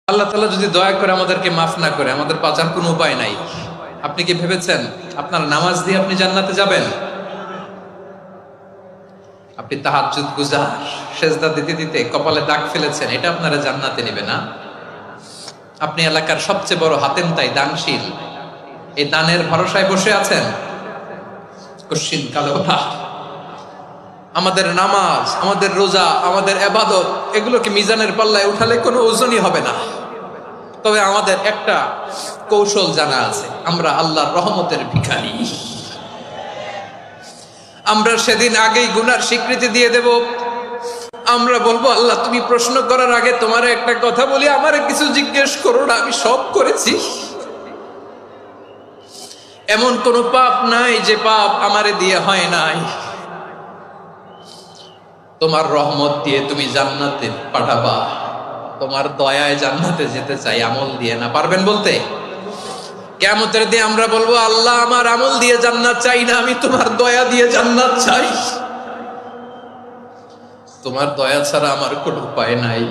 আল্লাহ তাআলা যদি দয়া করে আমাদেরকে মাফ না করে, আমাদের বাঁচার কোনো উপায় নাই। আপনি কি ভেবেছেন আপনার নামাজ দিয়ে আপনি জান্নাতে যাবেন? আপনি তাহাজ্জুদ গুজার, সেজদা দিতে দিতে কপালে দাগ ফেলেছেন, এটা আপনারা জান্নাতে নেবে না। আপনি এলাকার সবচেয়ে বড় হাতেম তাই দানশীল, এই দানের ভরসায় বসে আছেন। কশিন কালো ওঠা আমাদের নামাজ, আমাদের রোজা, আমাদের ইবাদত, এগুলোকে মিজানের পাল্লায় উঠালে কোনো ওজনই হবে না। তবে আমাদের একটা কৌশল জানা আছে, আমরা আল্লাহর রহমতের ভিখারি। আমরা সেদিন আগেই গুনার স্বীকৃতি দিয়ে দেব। আমরা বলবো, আল্লাহ তুমি প্রশ্ন করার আগে তোমার একটা কথা বলি, আমারে কিছু জিজ্ঞেস করো না, আমি সব করেছি। এমন কোন পাপ নাই যে পাপ আমারে দিয়ে হয় নাই। তোমার রহমত দিয়ে তুমি জান্নাতে পাঠাবা, তোমার দয়ায় জান্নাতে যেতে চাই, আমল দিয়ে না। পারবেন বলতে? কিয়ামতের দিন আমরা বলবো, আল্লাহ আমার আমল দিয়ে জান্নাত চাই না, আমি তোমার দয়া দিয়ে জান্নাত চাই। তোমার দয়া ছাড়া আমার কোনো উপায় নাই।